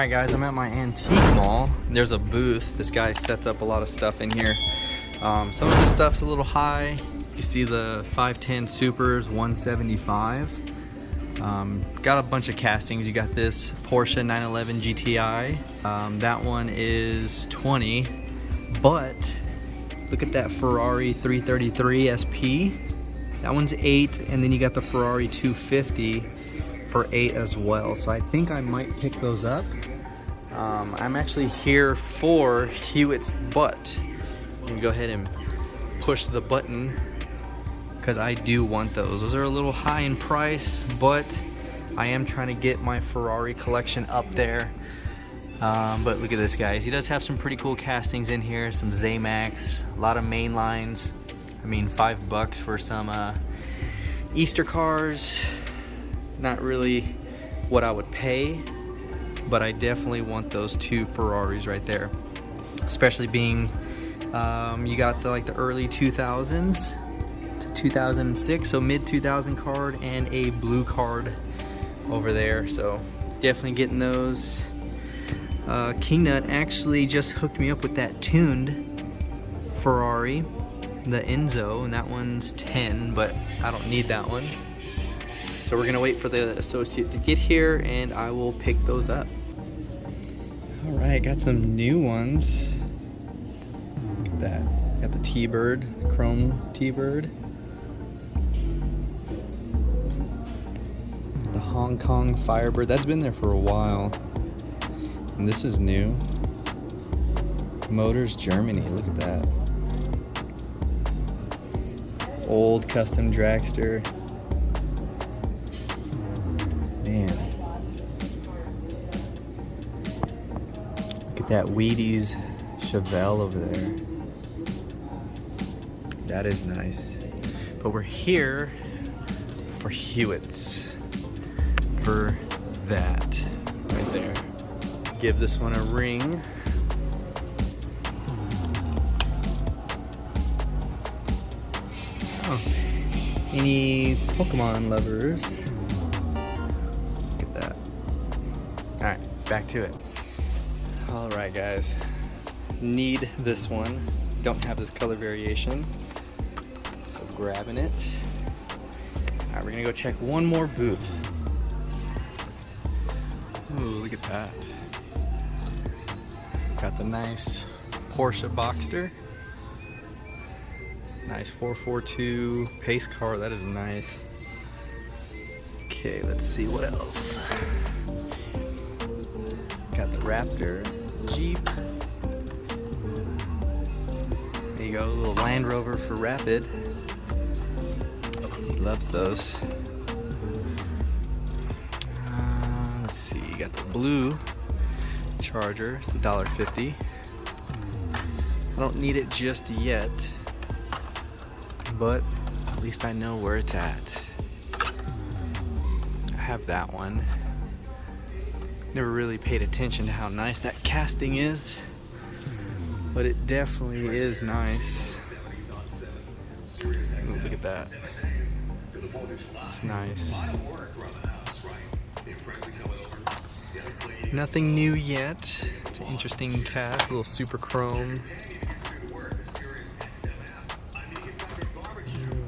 Alright guys, I'm at my antique mall. There's a booth. This guy sets up a lot of stuff in here. Some of the stuff's a little high. You see the 510 Supers, 175. Got a bunch of castings. You got this Porsche 911 GTI. That one is 20, but look at that Ferrari 333 SP. That one's 8, and then you got the Ferrari 250 for 8 as well. So I think I might pick those up. I'm actually here for Hewitt's butt. You can go ahead and push the button because I do want those. Those are a little high in price, but I am trying to get my Ferrari collection up there. But look at this, guys. He does have some pretty cool castings in here, some Zamax, a lot of main lines. I mean, $5 for some Easter cars. Not really what I would pay, but I definitely want those two Ferraris right there. Especially being, you got the early 2000s to 2006, so mid 2000 card and a blue card over there. So definitely getting those. King Nut actually just hooked me up with that tuned Ferrari, the Enzo, and that one's 10, but I don't need that one. So we're gonna wait for the associate to get here and I will pick those up. All right, got some new ones. Look at that. Got the T-Bird, chrome T-Bird. The Hong Kong Firebird, that's been there for a while. And this is new. Motors Germany, look at that. Old custom dragster. Man. Look at that Wheaties Chevelle over there. That is nice. But we're here for Hewitt's. For that right there. Give this one a ring. Oh. Any Pokemon lovers? Look at that. Alright, back to it. Alright guys. Need this one. Don't have this color variation. So grabbing it. Alright, we're gonna go check one more booth. Ooh, look at that. Got the nice Porsche Boxster. Nice 442 pace car, that is nice. Okay, let's see what else. Got the Raptor Jeep. There you go, a little Land Rover for Rapid. He loves those. Let's see, you got the blue Charger, it's $1.50. I don't need it just yet, but at least I know where it's at. I have that one. Never really paid attention to how nice that casting is, but it definitely is nice. Ooh, look at that. It's nice. Nothing new yet. It's an interesting cast, a little super chrome.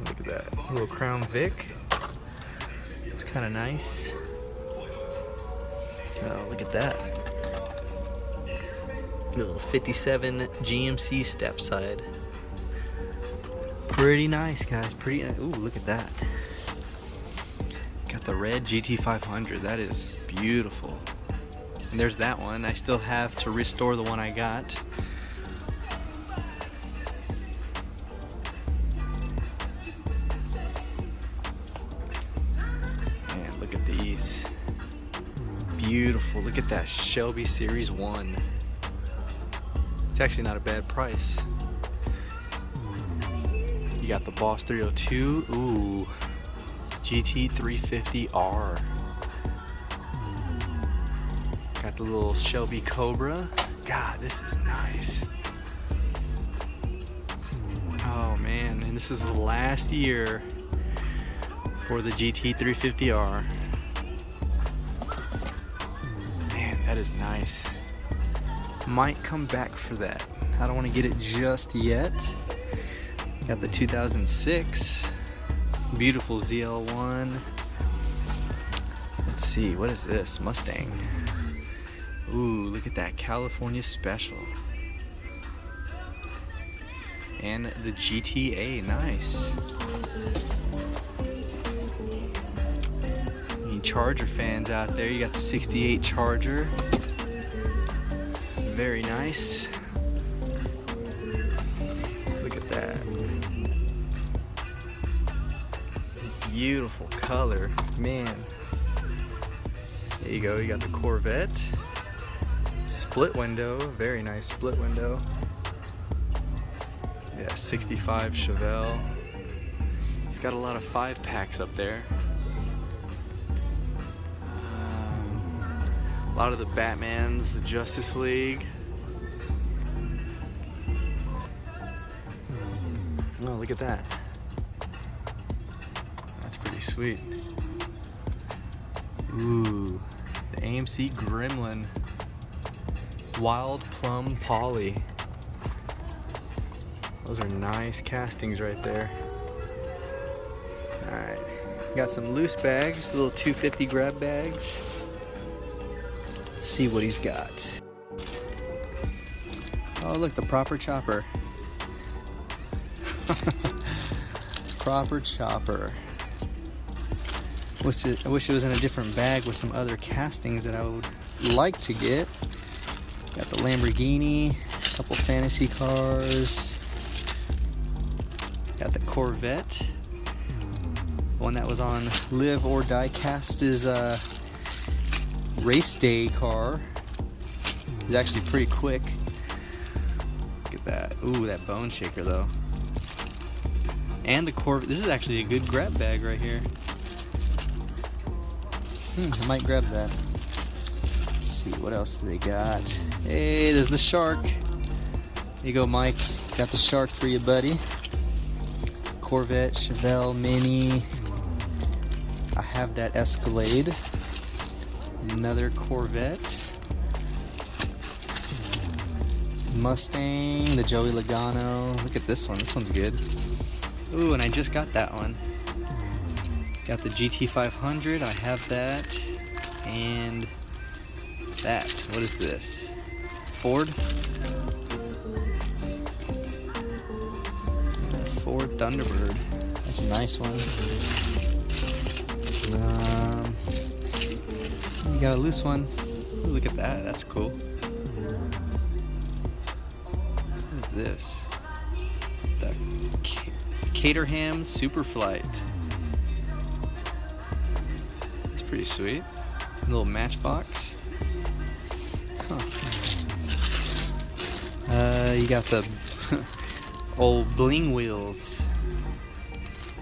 Look at that, a little Crown Vic. It's kind of nice. Oh, look at that. Little 57 GMC step side. Pretty nice, guys. Pretty. Ooh, look at that. Got the red GT500. That is beautiful. And there's that one. I still have to restore the one I got. Man, look at these. Beautiful. Look at that Shelby Series 1. It's actually not a bad price. You got the Boss 302. Ooh. GT350R. Got the little Shelby Cobra. God, this is nice. Oh man, and this is the last year for the GT350R. Man, that That is nice. Might come back for that. I don't want to get it just yet. Got the 2006. Beautiful ZL1. Let's see, what is this? Mustang. Ooh, look at that California Special. And the GTA, nice. Any Charger fans out there, you got the 68 Charger. Very nice. Look at that. Beautiful color, man. There you go, you got the Corvette. Split window, very nice split window. Yeah, 65 Chevelle. It's got a lot of 5-packs up there. A lot of the Batmans, the Justice League. Oh, look at that. That's pretty sweet. Ooh, the AMC Gremlin. Wild Plum Poly. Those are nice castings right there. Alright, got some loose bags, little 250 grab bags. Let's see what he's got. Oh, look, the proper chopper. Proper chopper. I wish it was in a different bag with some other castings that I would like to get. Got the Lamborghini, a couple fantasy cars. Got the Corvette. One that was on Live or DIECAST's race day car. It's actually pretty quick. Look at that. Ooh, that bone shaker though. And the Corvette. This is actually a good grab bag right here. I might grab that. Let's see, what else do they got? Hey, there's the shark. Here you go, Mike. Got the shark for you, buddy. Corvette, Chevelle, Mini. I have that Escalade. Another Corvette. Mustang, the Joey Logano. Look at this one. This one's good. Ooh, and I just got that one. Got the GT500. I have that. And that. What is this? Ford? Ford Thunderbird. That's a nice one. You got a loose one. Ooh, look at that. That's cool. What is this? The Caterham Superflight. It's pretty sweet. A little matchbox. Huh. You got the old bling wheels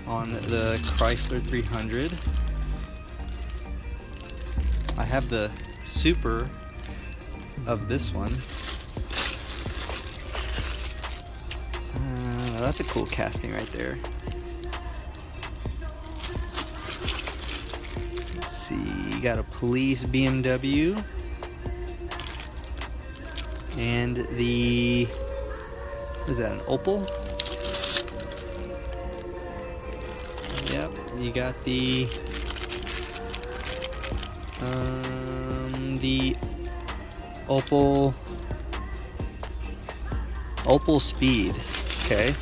on the Chrysler 300. I have the Super of this one. That's a cool casting right there. Let's see, you got a police BMW. And the, what is that, an Opel? Yep, you got the Opel Speed. Okay.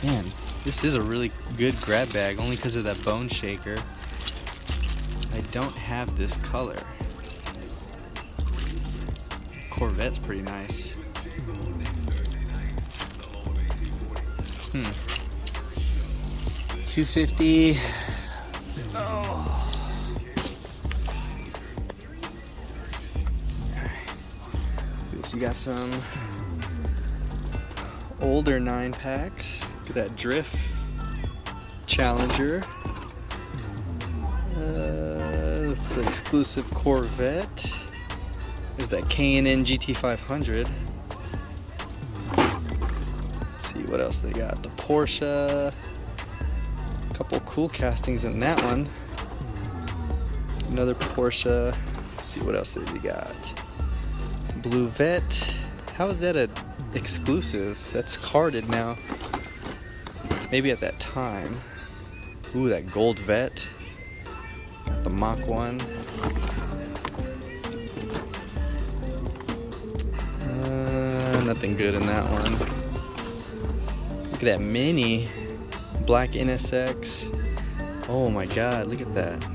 Man, this is a really good grab bag, only because of that bone shaker. I don't have this color. Corvette's pretty nice. 250. Oh. So you got some older 9-packs. Look at that Drift Challenger. That's the exclusive Corvette. There's that K&N GT500. Let's see what else they got. The Porsche. A couple cool castings in that one. Another Porsche see what else did we got. Blue Vet. How is that an exclusive? That's carded now. Maybe at that time. Ooh, that gold Vet. The Mach 1. Nothing good in that one. Look at that mini black NSX. Oh my god, look at that.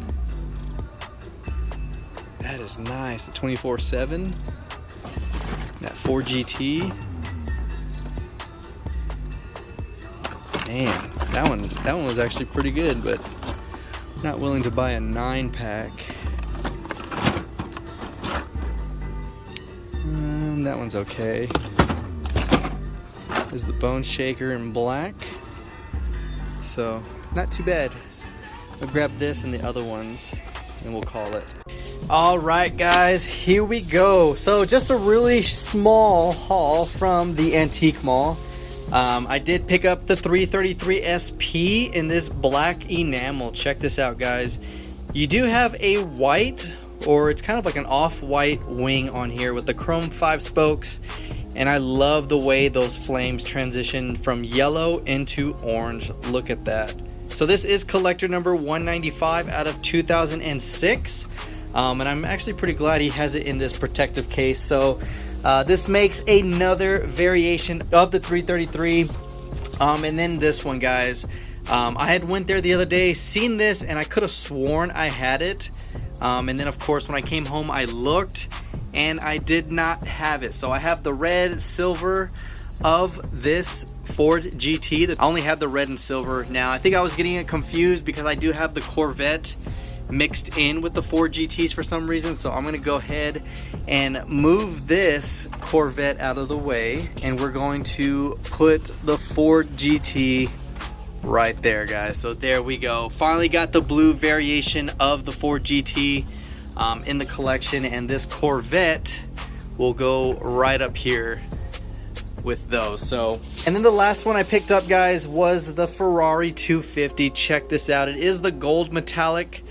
That is nice. The 24/7. That 4GT. Man, that one was actually pretty good, but not willing to buy a 9-pack. That one's okay. There's the Bone Shaker in black. So, not too bad. I'll grab this and the other ones and we'll call it. Alright guys, here we go. So just a really small haul from the antique mall. I did pick up the 333 SP in this black enamel. Check this out guys. You do have a white, or it's kind of like an off-white wing on here with the chrome 5 spokes. And I love the way those flames transition from yellow into orange. Look at that. So this is collector number 195 out of 2006. And I'm actually pretty glad he has it in this protective case. So this makes another variation of the 333. And then this one, guys. I had went there the other day, seen this, and I could have sworn I had it. And then of course when I came home I looked and I did not have it. So I have the red silver of this Ford GT. I only have the red and silver. Now I think I was getting it confused because I do have the Corvette mixed in with the Ford GTs for some reason. So I'm gonna go ahead and move this Corvette out of the way, and we're going to put the Ford GT right there, guys. So there we go. Finally got the blue variation of the Ford GT in the collection, and this Corvette will go right up here with those. So, and then the last one I picked up, guys, was the Ferrari 250. Check this out. It is the gold metallic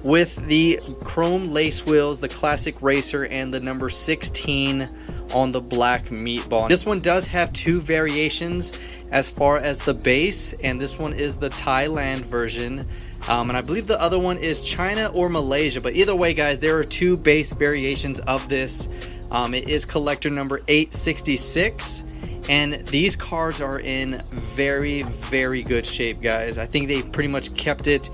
with the chrome lace wheels, the classic racer, and the number 16 on the black meatball. This one does have two variations as far as the base, and this one is the Thailand version, and I believe the other one is China or Malaysia. But either way, guys, there are two base variations of this. It is collector number 866, and these cars are in very, very good shape, guys. I think they pretty much kept it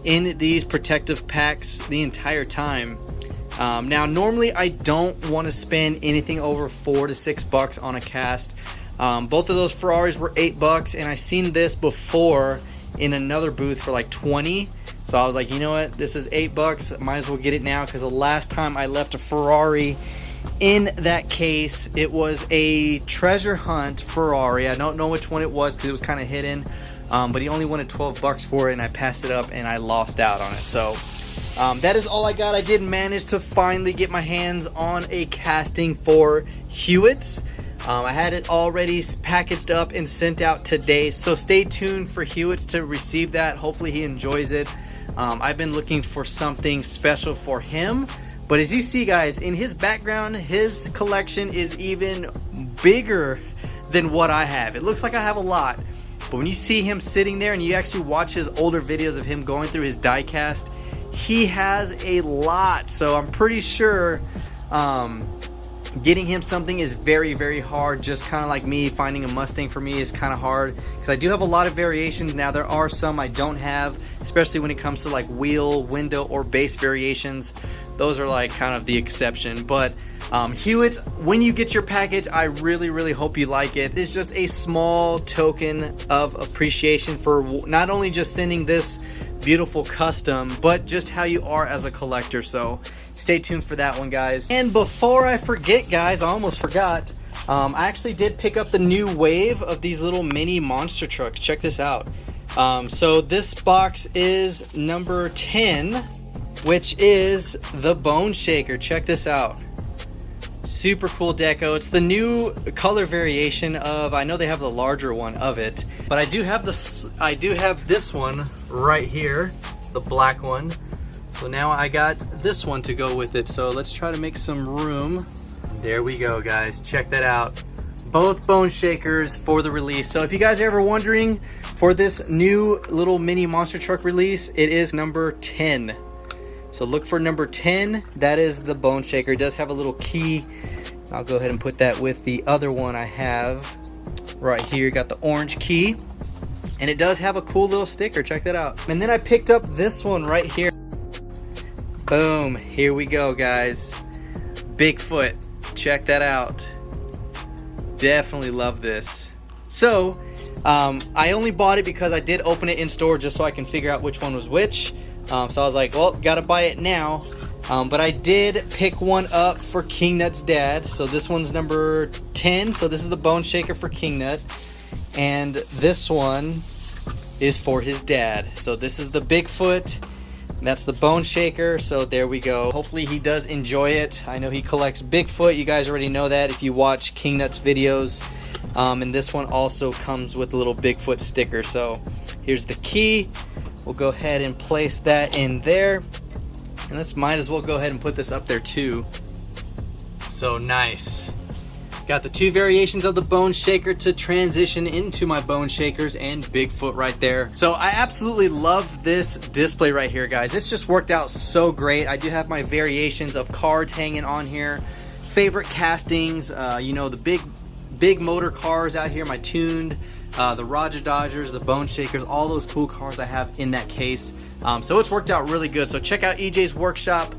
in these protective packs the entire time. Now normally I don't want to spend anything over $4 to $6 on a cast. Both of those Ferraris were $8, and I seen this before in another booth for like 20. So I was like, you know what, this is $8, might as well get it now, because the last time I left a Ferrari in that case, it was a treasure hunt Ferrari. I don't know which one it was because it was kind of hidden, but he only wanted $12 for it, and I passed it up and I lost out on it. So that is all I got. I did manage to finally get my hands on a casting for Hewitt's. I had it already packaged up and sent out today, so stay tuned for Hewitt's to receive that. Hopefully he enjoys it. I've been looking for something special for him, but as you see, guys, in his background, his collection is even bigger than what I have. It looks like I have a lot, but when you see him sitting there and you actually watch his older videos of him going through his diecast, he has a lot. So I'm pretty sure getting him something is very, very hard. Just kind of like me, finding a Mustang for me is kind of hard, because I do have a lot of variations. Now there are some I don't have, especially when it comes to like wheel, window, or base variations. Those are like kind of the exception. But Hewitt's, when you get your package, I really, really hope you like it. It's just a small token of appreciation for not only just sending this beautiful custom, but just how you are as a collector. So stay tuned for that one, guys. And before I forget, guys, I almost forgot, I actually did pick up the new wave of these little mini monster trucks. Check this out. So this box is number 10, which is the Bone Shaker. Check this out. Super cool deco. It's the new color variation of, I know they have the larger one of it, but I do have this one right here, the black one. So now I got this one to go with it. So let's try to make some room. There we go, guys. Check that out. Both bone shakers for the release. So if you guys are ever wondering for this new little mini monster truck release, it is number 10. So look for number 10. That is the bone shaker. It does have a little key. I'll go ahead and put that with the other one I have right here. Got the orange key, and it does have a cool little sticker. Check that out. And then I picked up this one right here. Boom, here we go, guys. Bigfoot, check that out. Definitely love this. So I only bought it because I did open it in store just so I can figure out which one was which. So I was like, well, gotta buy it now. But I did pick one up for King Nut's dad. So this one's number 10. So this is the bone shaker for King Nut. And this one is for his dad. So this is the Bigfoot. That's the bone shaker. So there we go. Hopefully he does enjoy it. I know he collects Bigfoot. You guys already know that if you watch King Nut's videos. And this one also comes with a little Bigfoot sticker. So here's the key. We'll go ahead and place that in there. And let's might as well go ahead and put this up there too. So nice. Got the two variations of the bone shaker to transition into my bone shakers and Bigfoot right there. So I absolutely love this display right here, guys. It's just worked out so great. I do have my variations of cards hanging on here. Favorite castings, you know, the big motor cars out here, my tuned, the Roger Dodgers, the bone shakers, all those cool cars I have in that case. So it's worked out really good. So check out EJ's workshop.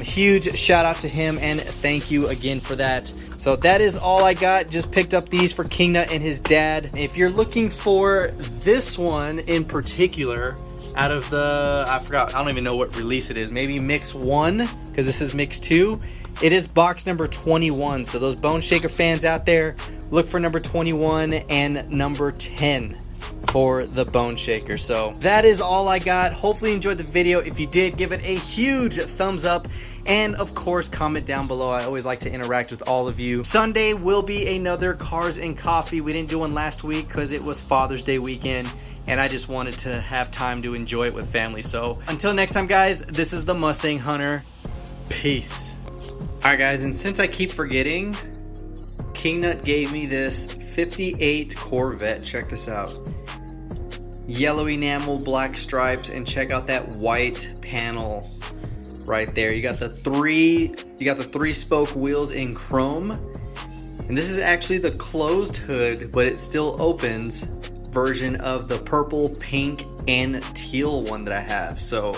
Huge shout out to him and thank you again for that. So that is all I got. Just picked up these for King Nut and his dad. If you're looking for this one in particular, out of the, I forgot, I don't even know what release it is. Maybe mix 1, because this is mix 2. It is box number 21. So those bone shaker fans out there, look for number 21 and number 10 for the bone shaker. So that is all I got. Hopefully you enjoyed the video. If you did, give it a huge thumbs up, and of course comment down below. I always like to interact with all of you. Sunday will be another Cars and Coffee. We didn't do one last week because it was Father's Day weekend and I just wanted to have time to enjoy it with family. So until next time, guys, this is the Mustang Hunter. Peace. Alright guys, and since I keep forgetting, King Nut gave me this 58 Corvette. Check this out. Yellow enamel, black stripes, and check out that white panel right there. You got the three spoke wheels in chrome, and this is actually the closed hood, but it still opens version of the purple, pink, and teal one that I have. So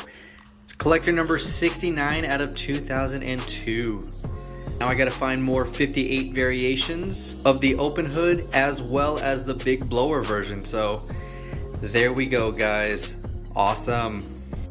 it's collector number 69 out of 2002. Now I gotta find more 58 variations of the open hood as well as the big blower version. So there we go, guys. Awesome.